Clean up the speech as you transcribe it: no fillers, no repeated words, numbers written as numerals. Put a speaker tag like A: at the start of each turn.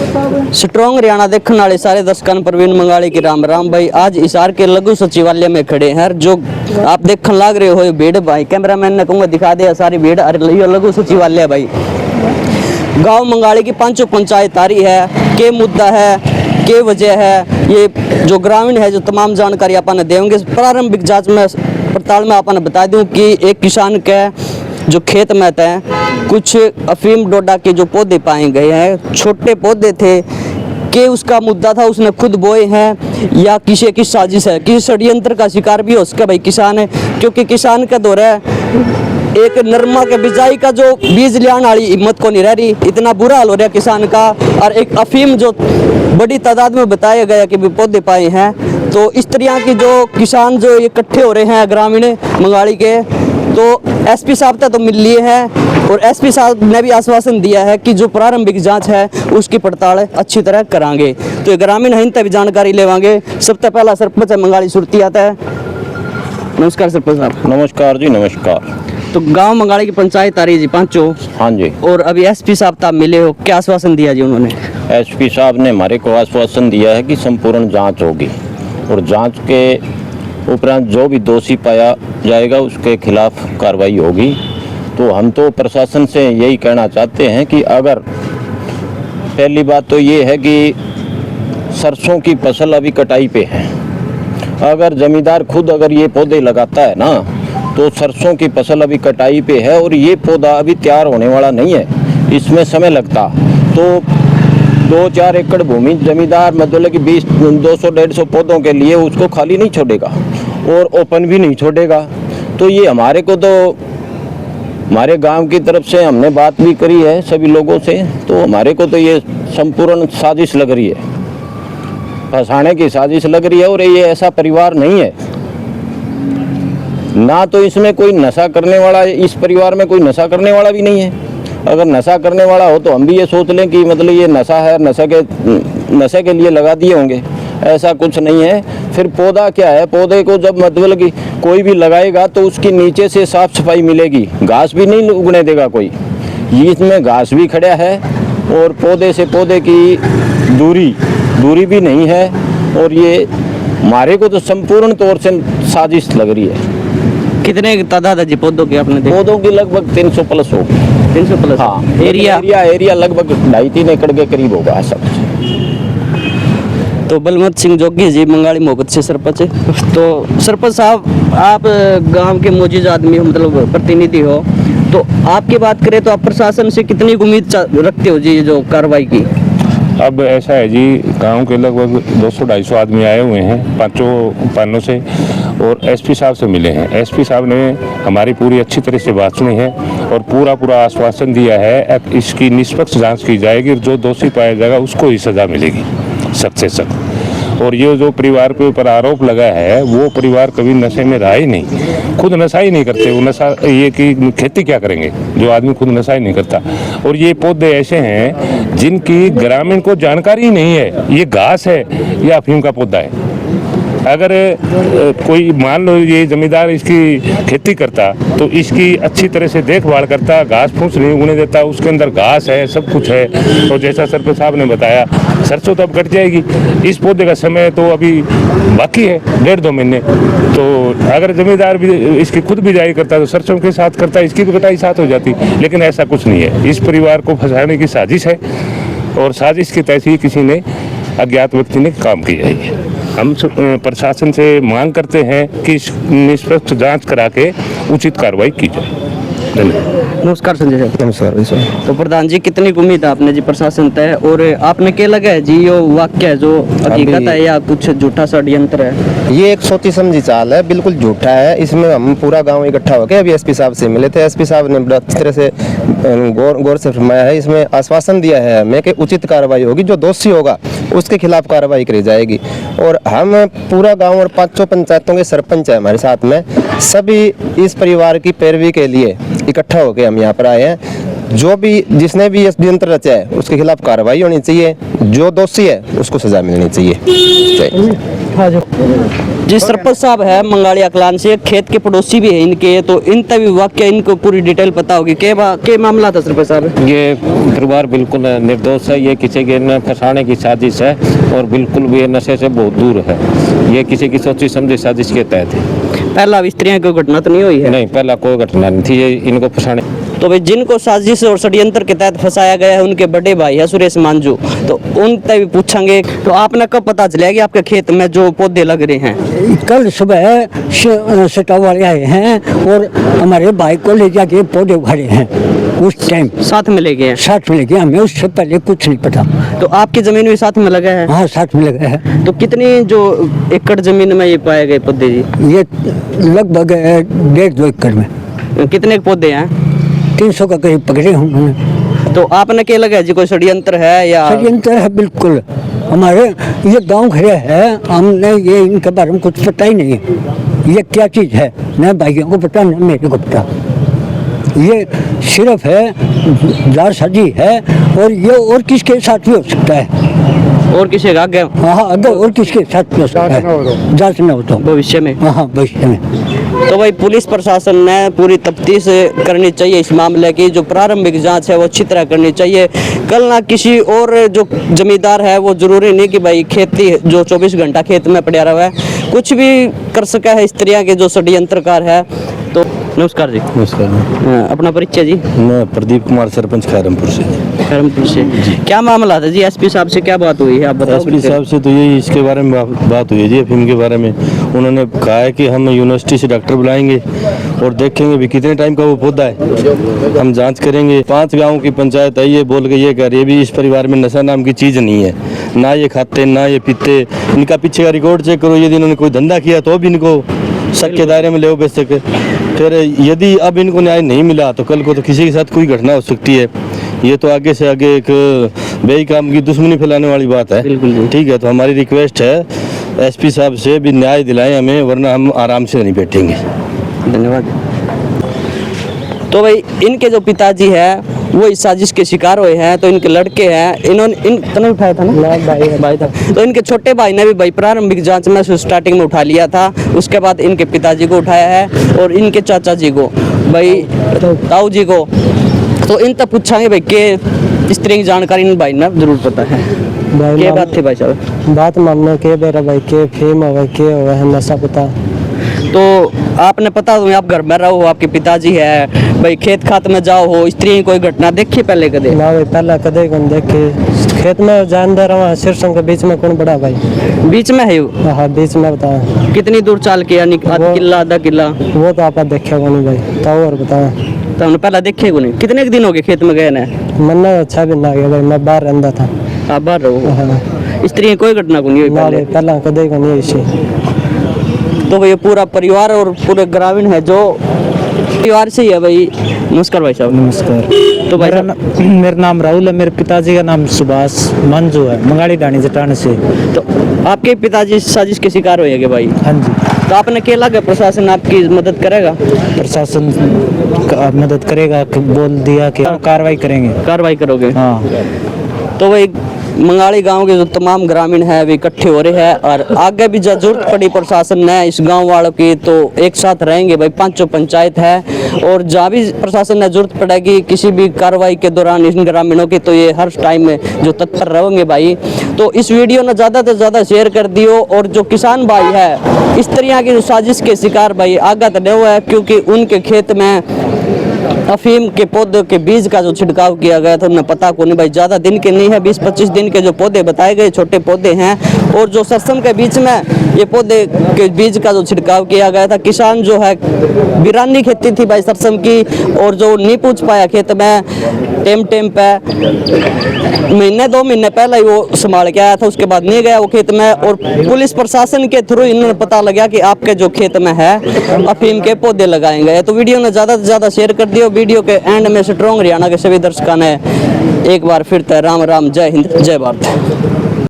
A: Strong Haryana देखने वाले सारे दर्शकों को प्रवीण मंगाली की राम राम भाई। आज हिसार के लघु सचिवालय में खड़े हैं। जो आप देखने लग रहे हो भीड़ भाई, कैमरामैन ने कहूँगा दिखा दे सारी भीड़। अरे ये लघु सचिवालय भाई, गांव मंगाली की पांचों पंचायत आ रही है। के मुद्दा है, के वजह है, ये जो ग्रामीण है जो तमाम जानकारी अपन देंगे। प्रारंभिक जांच में पड़ताल में अपन बता दूं कि एक किसान के जो खेत में थे कुछ अफीम डोडा के जो पौधे पाए गए हैं, छोटे पौधे थे, कि उसका मुद्दा था उसने खुद बोए हैं या किसी की साजिश है, किसी षड्यंत्र का शिकार भी हो सके भाई किसान है। क्योंकि किसान का दौर है, एक नरमा के बिजाई का जो बीज लियान वाली हिम्मत को नहीं रह रही, इतना बुरा हाल हो रहा है किसान का। और एक अफीम जो बड़ी तादाद में बताया गया कि भी पौधे पाए हैं, तो इस तरह की जो किसान जो इकट्ठे हो रहे हैं ग्रामीण मंगाली के, तो एसपी साहब तक तो मिल लिए हैं और एसपी साहब ने भी आश्वासन दिया है कि जो प्रारंभिक जांच है उसकी पड़ताल अच्छी तरह करांगे। तो ग्रामीण है इनसे भी जानकारी लेवांगे। सबसे पहला सरपंच है मंगाली सुरती आता है। नमस्कार सरपंच साहब।
B: नमस्कार जी, नमस्कार।
A: तो गांव मंगाली की पंचायत आ रही है जी पांचों।
B: हाँ जी।
A: और अभी एसपी साहब तक मिले हो, क्या आश्वासन दिया जी उन्होंने?
B: एसपी साहब ने हमारे को आश्वासन दिया है कि संपूर्ण जांच होगी और जांच के उपरांत जो भी दोषी पाया जाएगा उसके खिलाफ कार्रवाई होगी। तो हम तो प्रशासन से यही कहना चाहते हैं कि अगर पहली बात तो ये है कि सरसों की फसल अभी कटाई पे है, अगर जमींदार खुद अगर ये पौधे लगाता है ना, तो सरसों की फसल अभी कटाई पे है और ये पौधा अभी तैयार होने वाला नहीं है, इसमें समय लगता। तो 2-4 एकड़ भूमि जमींदार मतलब कि 200-150 पौधों के लिए उसको खाली नहीं छोड़ेगा और ओपन भी नहीं छोड़ेगा। तो ये हमारे को तो हमारे गांव की तरफ से हमने बात भी करी है सभी लोगों से, तो हमारे को तो ये संपूर्ण साजिश लग रही है, फंसाने की साजिश लग रही है। और ये ऐसा परिवार नहीं है ना, तो इसमें कोई नशा करने वाला, इस परिवार में कोई नशा करने वाला भी नहीं है। अगर नशा करने वाला हो तो हम भी ये सोच लें कि मतलब ये नशा है, नशे के लिए लगा दिए होंगे, ऐसा कुछ नहीं है। फिर पौधा क्या है, पौधे को जब मतलब कि कोई भी लगाएगा तो उसकी नीचे से साफ सफाई मिलेगी, घास भी नहीं उगने देगा कोई। इसमें घास भी खड़ा है और पौधे से पौधे की दूरी भी नहीं है। और ये हमारे को तो संपूर्ण तौर से साजिश लग रही है।
A: कितने तादाद है जी पौधों की आपने देखा?
B: पौधों की लगभग 300 प्लस होगी।
A: 300 प्लस?
B: हाँ।
A: एरिया
B: लगभग 2.5-3 एकड़ के करीब होगा ऐसा कुछ।
A: तो बलवंत सिंह जोगी जी मंगाली मोहब्बत से सरपंच। तो सरपंच साहब, आप गांव के मौजूद आदमी हो, मतलब प्रतिनिधि हो, तो आपकी बात करें तो आप प्रशासन से कितनी उम्मीद रखते हो जी जो कार्रवाई की?
C: अब ऐसा है जी, गांव के लगभग 200-250 आदमी आए हुए हैं पांचों पानों से और एसपी साहब से मिले हैं। एसपी साहब ने हमारी पूरी अच्छी तरह से बात सुनी है और पूरा आश्वासन दिया है इसकी निष्पक्ष जांच की जाएगी और जो दोषी पाया जाएगा उसको ही सज़ा मिलेगी सख्त से सख्त। और ये जो परिवार के ऊपर आरोप लगा है, वो परिवार कभी नशे में रहा ही नहीं, खुद नशा ही नहीं करते। वो नशा ये कि खेती क्या करेंगे जो आदमी खुद नशा ही नहीं करता। और ये पौधे ऐसे हैं जिनकी ग्रामीण को जानकारी ही नहीं है ये घास है या अफीम का पौधा है। अगर कोई मान लो ये जमींदार इसकी खेती करता तो इसकी अच्छी तरह से देखभाल करता, घास फूस नहीं उगने देता, उसके अंदर घास है, सब कुछ है। और जैसा सरपंच साहब ने बताया, सरसों तो अब कट जाएगी, इस पौधे का समय तो अभी बाकी है 1.5-2 महीने। तो अगर जमींदार भी इसकी खुद बिजाई करता तो सरसों के साथ करता, इसकी भी कटाई साथ हो जाती। लेकिन ऐसा कुछ नहीं है, इस परिवार को फंसाने की साजिश है और साजिश के तहत ही किसी ने अज्ञात व्यक्ति ने काम किया है। हम प्रशासन से मांग करते हैं कि निष्पक्ष जांच करा के उचित कार्रवाई की जाए।
A: नमस्कार संजय साहब।
D: नमस्कार सर।
A: तो प्रधान जी, कितनी उम्मीद है आपने जी प्रशासन तय, और आपने क्या लगा है जी ये वाक्य है जो हकीकत है या कुछ झूठा षड्यंत्र है?
D: ये एक सोची समझी चाल है, बिल्कुल झूठा है। इसमें हम पूरा गांव इकट्ठा होकर अभी एसपी साहब से मिले थे। एसपी साहब ने बड़ा अच्छी तरह से गौर से फरमाया है, इसमें आश्वासन दिया है हमें कि उचित कार्रवाई होगी, जो दोषी होगा उसके खिलाफ कार्रवाई करी जाएगी। और हम पूरा गाँव और 5 पंचायतों के सरपंच है हमारे साथ में, सभी इस परिवार की पैरवी के लिए इकट्ठा होकर हम यहाँ पर आए हैं। जो भी जिसने भी ये षड्यंत्र रचा है उसके खिलाफ कार्रवाई होनी चाहिए, जो दोषी है उसको सजा मिलनी चाहिए।
A: जी सरपंच साहब है मंगाली अकलान से, खेत के पड़ोसी भी है इनके, तो इन तभी वाक्य इनको पूरी डिटेल पता होगी। के मामला था सरपंच साहब?
C: ये परिवार बिल्कुल निर्दोष है, ये किसी के न फंसाने की साजिश है और बिल्कुल भी ये नशे से बहुत दूर है। ये किसी की सोची समझी साजिश के तहत है।
A: पहला स्त्रियां कोई घटना तो नहीं हुई है?
C: नहीं, पहला कोई घटना नहीं थी, ये इनको फंसाने।
A: तो भाई जिनको साजिश और षड्यंत्र के तहत फंसाया गया है उनके बड़े भाई है सुरेश मांझू, तो उनसे भी पूछेंगे। तो आपने कब पता चला कि आपके खेत में जो पौधे लग रहे हैं?
E: कल सुबह सटाव वाले आए हैं और हमारे भाई को ले जाके पौधे उखाड़े हैं। उस टाइम
A: साथ में ले गए हैं?
E: साथ में ले गए, हमें उससे पहले कुछ नहीं पता।
A: तो आपकी जमीन भी साथ में लगा है?
E: हाँ, साथ में लगा है।
A: तो कितनी जो एकड़ जमीन में ये पाए गए पौधे जी?
E: ये लगभग 1.5-2 एकड़ में।
A: कितने पौधे हैं?
E: 300 का करीब पकड़े उन्होंने।
A: तो आपने क्या लगा जी कोई षड्यंत्र है या?
E: षड्यंत्र है बिल्कुल। हमारे ये गांव खड़े है, हमने ये इनके बारे में कुछ पता ही नहीं है ये क्या चीज़ है, न भाइयों को पता न मेरे को पता। ये सिर्फ है जालसाजी है और ये और किसके साथ भी हो सकता है,
A: और किसी का आगे
E: हाँ अगर और किसके साथ भी हो सकता है, जांच न हो तो
A: भविष्य में।
E: हाँ भविष्य में।
A: तो भाई पुलिस प्रशासन ने पूरी तफ्तीश करनी चाहिए इस मामले की, जो प्रारंभिक जांच है वो अच्छी तरह करनी चाहिए। कल ना किसी और जो जमींदार है वो जरूरी नहीं कि भाई खेती जो 24 घंटा खेत में पड़ा रहा है, कुछ भी कर सका है स्त्रियां के जो षड्यंत्रकार है। तो नमस्कार जी।
F: नमस्कार।
A: अपना परिचय जी?
F: मैं प्रदीप कुमार, सरपंच खैरमपुर से।
A: खैरमपुर से क्या मामला था जी? एसपी साहब से क्या बात हुई है आप बताओ?
F: एसपी साहब से तो यही इसके बारे में बात हुई है जी, अफीम के बारे में। उन्होंने कहा है कि हम यूनिवर्सिटी से डॉक्टर बुलाएंगे और देखेंगे भी कितने टाइम का वो पौधा है, हम जांच करेंगे। 5 गाँव की पंचायत आई है बोल के ये कह रही है भी इस परिवार में नशा नाम की चीज़ नहीं है, ना ये खाते ना ये पीते। इनका पीछे का रिकॉर्ड चेक करो, यदि इन्होंने कोई धंधा किया तो भी इनको शक के दायरे में ले बेच सके। फिर यदि अब इनको न्याय नहीं मिला तो कल को तो किसी के साथ कोई घटना हो सकती है। ये तो आगे से आगे एक बेईकाम की दुश्मनी फैलाने वाली बात है। ठीक है, तो हमारी रिक्वेस्ट है एसपी साहब से भी न्याय दिलाएं हमें, वरना हम आराम से नहीं बैठेंगे।
A: धन्यवाद। तो भाई इनके जो पिताजी है वो इस साजिश के शिकार हुए हैं, तो इनके लड़के हैं, इन्होंने तने उठाया था ना? भाई था। तो इनके छोटे भाई ने भी भाई प्रारंभिक जांच में स्टार्टिंग में उठा लिया था, उसके बाद इनके पिताजी को उठाया है और इनके चाचा जी को, भाई ताऊ जी को। तो इन तक पूछांगे भाई के इस तरह की जानकारी इन भाई ने जरूर पता है। क्या बात थी भाई साहब?
G: बात मानना के बेरा भाई के फेम हो के हो है नशा पता।
A: तो आपने पता हो आप घर में रहो, आपके पिताजी है भाई, खेत खात में जाओ हो, स्त्री कोई घटना देखी पहले कदे?
G: ना भाई पहला कदे कौन देखे, खेत में जानदा रहा सिरसों के बीच में कौन बड़ा भाई?
A: बीच में है वो?
G: हाँ बीच में बता।
A: कितनी दूर चाल के, यानी आधा किला आधा किला?
G: वो तो आप देखे कौन भाई, तो और बता।
A: तो हमने पहला देखे को नहीं। कितने दिन हो गए खेत में गए ना?
G: मन्ना अच्छा भी ना गया भाई, मैं बाहर रहता था।
A: आप बाहर रहो?
G: हाँ।
A: स्त्री कोई घटना को नहीं हुई पहले?
G: पहला कदे को नहीं इसी।
A: तो भाई पूरा परिवार और पूरे ग्रामीण है जो परिवार से ही है भाई। नमस्कार भाई साहब।
H: नमस्कार।
A: तो भाई
H: मेरा नाम राहुल है, मेरे पिताजी का नाम सुभाष मंजू है, मंगाड़ी डाणी जटान से।
A: तो आपके पिताजी साजिश के शिकार हुए हैं भाई?
H: हाँ जी।
A: तो आपने क्या लगा प्रशासन आपकी मदद करेगा?
H: प्रशासन मदद करेगा, बोल दिया कि कार्रवाई करेंगे।
A: कार्रवाई करोगे?
H: हाँ।
A: तो भाई मंगाली गांव के जो तमाम ग्रामीण है वे इकट्ठे हो रहे हैं और आगे भी जब जरूरत पड़ी प्रशासन ने इस गांव वालों की तो एक साथ रहेंगे भाई। 5 पंचायत है और जहाँ भी प्रशासन ने जरूरत पड़ेगी किसी भी कार्रवाई के दौरान इन ग्रामीणों की, तो ये हर टाइम में जो तत्पर रहेंगे भाई। तो इस वीडियो ने ज़्यादा से ज़्यादा शेयर कर दियो और जो किसान भाई है इस तरह की जो साजिश के शिकार भाई आगे तो नहीं हुआ है, क्योंकि उनके खेत में अफीम के पौधे के बीज का जो छिड़काव किया गया था उन्हें पता को नहीं भाई, ज़्यादा दिन के नहीं है, 20-25 दिन के जो पौधे बताए गए छोटे पौधे हैं। और जो सरसों के बीच में ये पौधे के बीज का जो छिड़काव किया गया था, किसान जो है बिरानी खेती थी भाई सरसों की, और जो नहीं पूछ पाया खेत में टेम पे महीने 2 महीने पहले ही वो संभाल के आया था, उसके बाद नहीं गया वो खेत में। और पुलिस प्रशासन के थ्रू इन्होंने पता लगा कि आपके जो खेत में है अफीम के पौधे लगाए गए। तो वीडियो ने ज़्यादा से ज़्यादा शेयर कर दियो। वीडियो के एंड में स्ट्रॉन्ग हरियाणा के सभी दर्शकों ने एक बार फिर राम राम, जय हिंद, जय भारत।